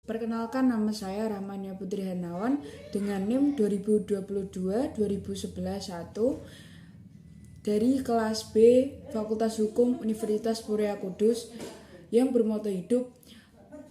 Perkenalkan, nama saya Rahmania Putri Hernawan dengan NIM 2022-2011-1 dari kelas B Fakultas Hukum Universitas Muria Kudus yang bermoto hidup,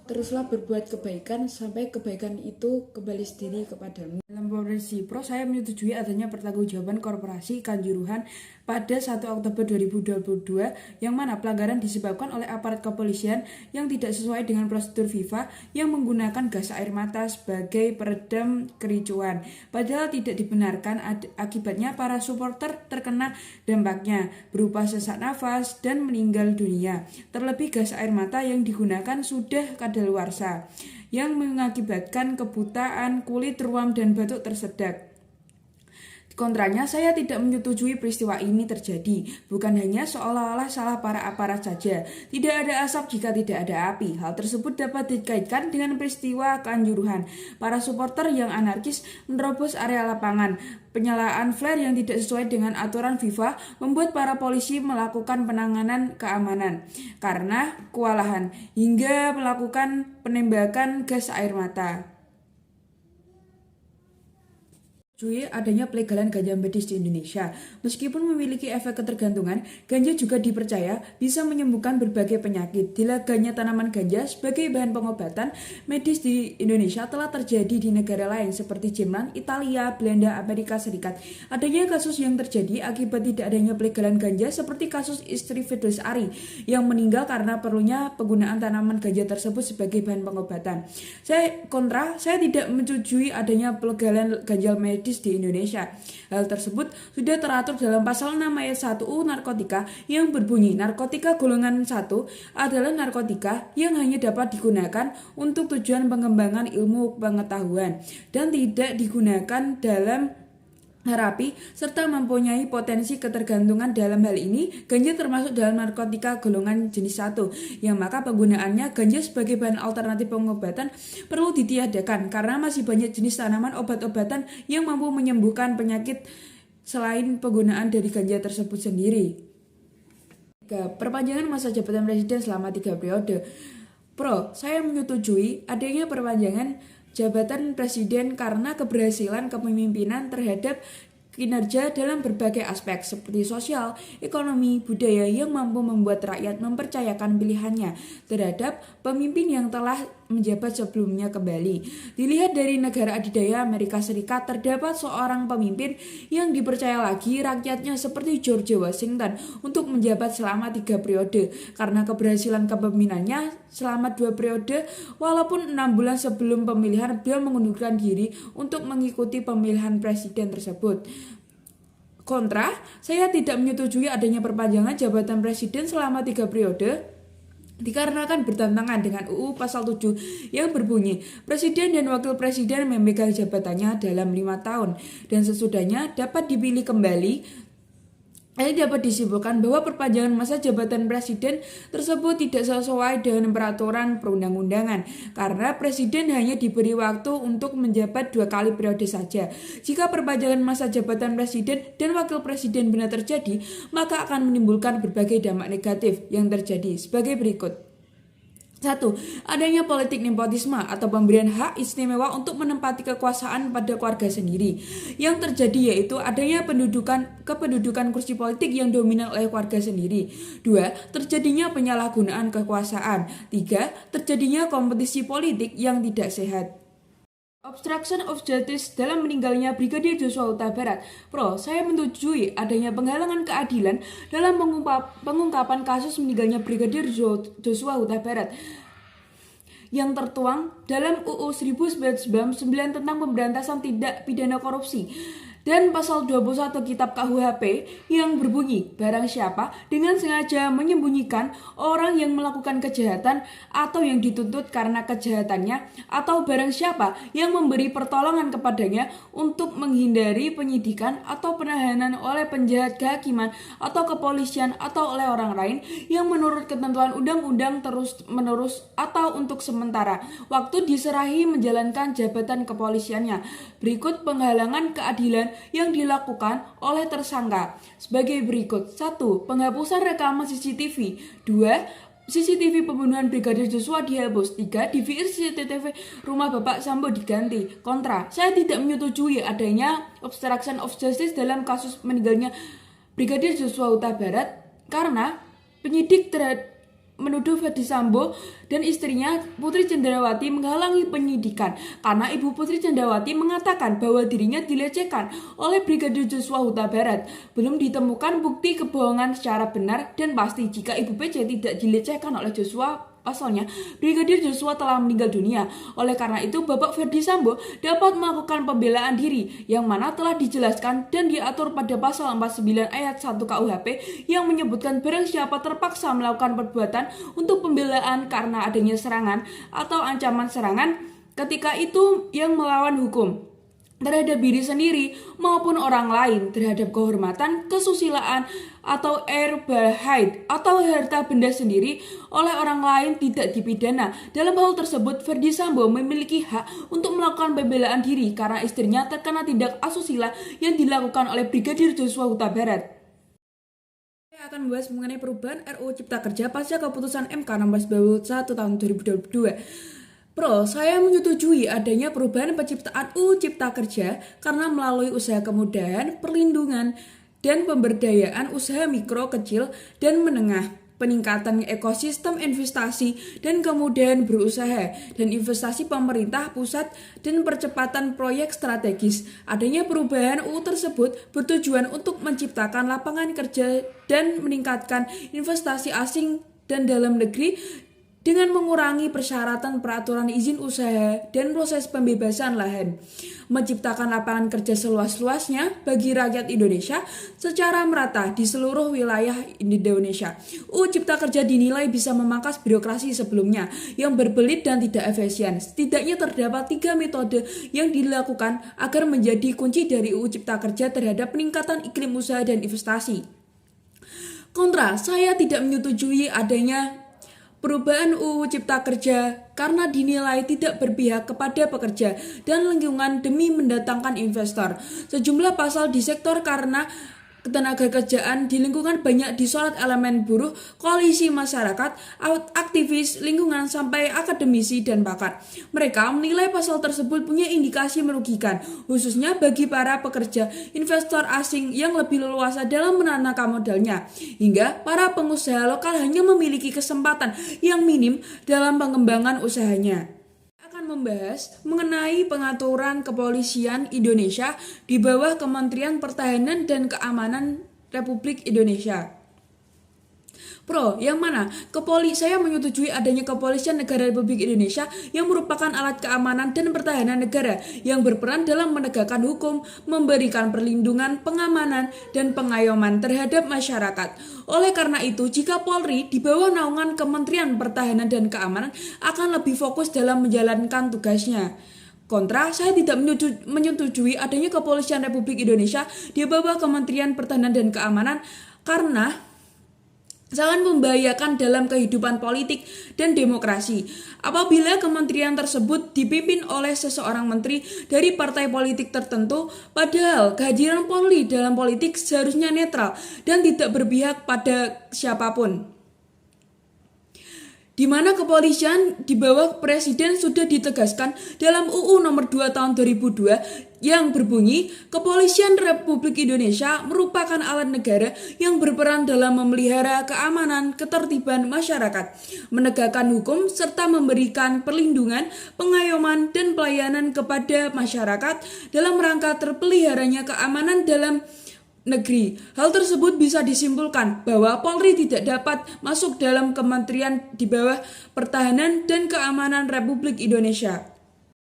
teruslah berbuat kebaikan sampai kebaikan itu kembali sendiri kepadamu. Dalam Profesi Pro, saya menyetujui adanya pertanggungjawaban korporasi Kanjuruhan pada 1 Oktober 2022 yang mana pelanggaran disebabkan oleh aparat kepolisian yang tidak sesuai dengan prosedur FIFA yang menggunakan gas air mata sebagai peredam kericuan. Padahal tidak dibenarkan, akibatnya para supporter terkena dampaknya berupa sesak nafas dan meninggal dunia. Terlebih gas air mata yang digunakan sudah kadaluarsa yang mengakibatkan kebutaan, kulit ruam, dan batuk tersedak. Kontranya, saya tidak menyetujui peristiwa ini terjadi. Bukan hanya seolah-olah salah para aparat saja. Tidak ada asap jika tidak ada api. Hal tersebut dapat dikaitkan dengan peristiwa Kanjuruhan. Para supporter yang anarkis menerobos area lapangan. Penyalaan flare yang tidak sesuai dengan aturan FIFA membuat para polisi melakukan penanganan keamanan karena kewalahan hingga melakukan penembakan gas air mata. Adanya pelegalan ganja medis di Indonesia. Meskipun memiliki efek ketergantungan, ganja juga dipercaya bisa menyembuhkan berbagai penyakit. Dilaganya tanaman ganja sebagai bahan pengobatan medis di Indonesia telah terjadi di negara lain seperti Jerman, Italia, Belanda, Amerika Serikat. Adanya kasus yang terjadi akibat tidak adanya pelegalan ganja seperti kasus istri Firdaus Ari yang meninggal karena perlunya penggunaan tanaman ganja tersebut sebagai bahan pengobatan. Saya tidak menyetujui adanya pelegalan ganja medis di Indonesia. Hal tersebut sudah teratur dalam pasal 6 ayat 1 UU Narkotika yang berbunyi, narkotika golongan 1 adalah narkotika yang hanya dapat digunakan untuk tujuan pengembangan ilmu pengetahuan dan tidak digunakan dalam terapi serta mempunyai potensi ketergantungan. Dalam hal ini, ganja termasuk dalam narkotika golongan jenis 1, yang maka penggunaannya ganja sebagai bahan alternatif pengobatan perlu ditiadakan karena masih banyak jenis tanaman obat-obatan yang mampu menyembuhkan penyakit selain penggunaan dari ganja tersebut sendiri. Perpanjangan masa jabatan presiden selama 3 periode. Pro, saya menyetujui adanya perpanjangan jabatan presiden karena keberhasilan kepemimpinan terhadap kinerja dalam berbagai aspek seperti sosial, ekonomi, budaya yang mampu membuat rakyat mempercayakan pilihannya terhadap pemimpin yang telah menjabat sebelumnya kembali. Dilihat dari negara adidaya Amerika Serikat, terdapat seorang pemimpin yang dipercaya lagi rakyatnya seperti George Washington untuk menjabat selama 3 periode. Karena keberhasilan kepemimpinannya selama 2 periode, walaupun 6 bulan sebelum pemilihan beliau mengundurkan diri untuk mengikuti pemilihan presiden tersebut. Kontra, saya tidak menyetujui adanya perpanjangan jabatan presiden selama 3 periode dikarenakan bertentangan dengan UU Pasal 7 yang berbunyi Presiden dan Wakil Presiden memegang jabatannya dalam 5 tahun dan sesudahnya dapat dipilih kembali. Dapat disimpulkan bahwa perpanjangan masa jabatan presiden tersebut tidak sesuai dengan peraturan perundang-undangan karena presiden hanya diberi waktu untuk menjabat 2 kali periode saja. Jika perpanjangan masa jabatan presiden dan wakil presiden benar terjadi, maka akan menimbulkan berbagai dampak negatif yang terjadi sebagai berikut. 1. Adanya politik nepotisme atau pemberian hak istimewa untuk menempati kekuasaan pada keluarga sendiri. Yang terjadi yaitu adanya kependudukan kursi politik yang dominan oleh keluarga sendiri. 2. Terjadinya penyalahgunaan kekuasaan. 3. Terjadinya kompetisi politik yang tidak sehat. Obstruction of Justice dalam meninggalnya Brigadir Joshua Huta Barat. Pro, saya menyetujui adanya penghalangan keadilan dalam pengungkapan kasus meninggalnya Brigadir Joshua Huta Barat yang tertuang dalam UU 1999 tentang pemberantasan tindak pidana korupsi dan pasal 21 Kitab KUHP yang berbunyi barang siapa dengan sengaja menyembunyikan orang yang melakukan kejahatan atau yang dituntut karena kejahatannya atau barang siapa yang memberi pertolongan kepadanya untuk menghindari penyidikan atau penahanan oleh penjahat kehakiman atau kepolisian atau oleh orang lain yang menurut ketentuan undang-undang terus-menerus atau untuk sementara waktu diserahi menjalankan jabatan kepolisiannya. Berikut penghalangan keadilan yang dilakukan oleh tersangka sebagai berikut. 1. Penghapusan rekaman CCTV. 2. CCTV pembunuhan Brigadir Joshua dihapus. 3. DVR CCTV rumah Bapak Sambo diganti. Kontra, saya tidak menyetujui adanya obstruction of justice dalam kasus meninggalnya Brigadir Joshua Huta Barat karena penyidik menuduh Ferdi Sambo dan istrinya Putri Cendrawati menghalangi penyidikan karena Ibu Putri Cendrawati mengatakan bahwa dirinya dilecehkan oleh Brigadir Joshua Huta Barat. Belum ditemukan bukti kebohongan secara benar dan pasti jika Ibu PC tidak dilecehkan oleh Joshua. Pasalnya, Brigadir Joshua telah meninggal dunia. Oleh karena itu, Bapak Ferdi Sambo dapat melakukan pembelaan diri yang mana telah dijelaskan dan diatur pada pasal 49 ayat 1 KUHP yang menyebutkan barang siapa terpaksa melakukan perbuatan untuk pembelaan karena adanya serangan atau ancaman serangan ketika itu yang melawan hukum terhadap diri sendiri maupun orang lain, terhadap kehormatan, kesusilaan, atau haid atau harta benda sendiri oleh orang lain tidak dipidana. Dalam hal tersebut, Ferdi Sambo memiliki hak untuk melakukan pembelaan diri karena istrinya terkena tindak asusila yang dilakukan oleh Brigadir Joshua Huta Barat. Saya akan membahas mengenai perubahan RUU Cipta Kerja pasca keputusan MK nomor 91 tahun 2022. Pro, saya menyetujui adanya perubahan penciptaan UU Cipta Kerja karena melalui usaha kemudahan, perlindungan, dan pemberdayaan usaha mikro, kecil, dan menengah, peningkatan ekosistem investasi dan kemudahan berusaha, dan investasi pemerintah pusat, dan percepatan proyek strategis. Adanya perubahan UU tersebut bertujuan untuk menciptakan lapangan kerja dan meningkatkan investasi asing dan dalam negeri dengan mengurangi persyaratan peraturan izin usaha dan proses pembebasan lahan, menciptakan lapangan kerja seluas-luasnya bagi rakyat Indonesia secara merata di seluruh wilayah Indonesia. UU Cipta Kerja dinilai bisa memangkas birokrasi sebelumnya yang berbelit dan tidak efisien. Setidaknya terdapat 3 metode yang dilakukan agar menjadi kunci dari UU Cipta Kerja terhadap peningkatan iklim usaha dan investasi. Kontra, saya tidak menyetujui adanya perubahan UU Cipta Kerja karena dinilai tidak berpihak kepada pekerja dan lingkungan demi mendatangkan investor. Sejumlah pasal di sektor karena ketenaga kerjaan di lingkungan banyak disorot elemen buruh, koalisi masyarakat, aktivis lingkungan sampai akademisi dan pakar. Mereka menilai pasal tersebut punya indikasi merugikan, khususnya bagi para pekerja, investor asing yang lebih leluasa dalam menanamkan modalnya, hingga para pengusaha lokal hanya memiliki kesempatan yang minim dalam pengembangan usahanya. Membahas mengenai pengaturan kepolisian Indonesia di bawah Kementerian Pertahanan dan Keamanan Republik Indonesia. Pro, yang mana? Saya menyetujui adanya Kepolisian Negara Republik Indonesia yang merupakan alat keamanan dan pertahanan negara yang berperan dalam menegakkan hukum, memberikan perlindungan, pengamanan, dan pengayoman terhadap masyarakat. Oleh karena itu, jika Polri di bawah naungan Kementerian Pertahanan dan Keamanan akan lebih fokus dalam menjalankan tugasnya. Kontra, saya tidak menyetujui adanya Kepolisian Republik Indonesia di bawah Kementerian Pertahanan dan Keamanan karena sangat membahayakan dalam kehidupan politik dan demokrasi. Apabila kementerian tersebut dipimpin oleh seseorang menteri dari partai politik tertentu, padahal kehadiran Polri dalam politik seharusnya netral dan tidak berpihak pada siapapun. Di mana kepolisian di bawah presiden sudah ditegaskan dalam UU nomor 2 tahun 2002 yang berbunyi Kepolisian Republik Indonesia merupakan alat negara yang berperan dalam memelihara keamanan, ketertiban masyarakat, menegakkan hukum serta memberikan perlindungan, pengayoman dan pelayanan kepada masyarakat dalam rangka terpeliharanya keamanan dalam negeri. Hal tersebut bisa disimpulkan bahwa Polri tidak dapat masuk dalam kementerian di bawah Pertahanan dan Keamanan Republik Indonesia.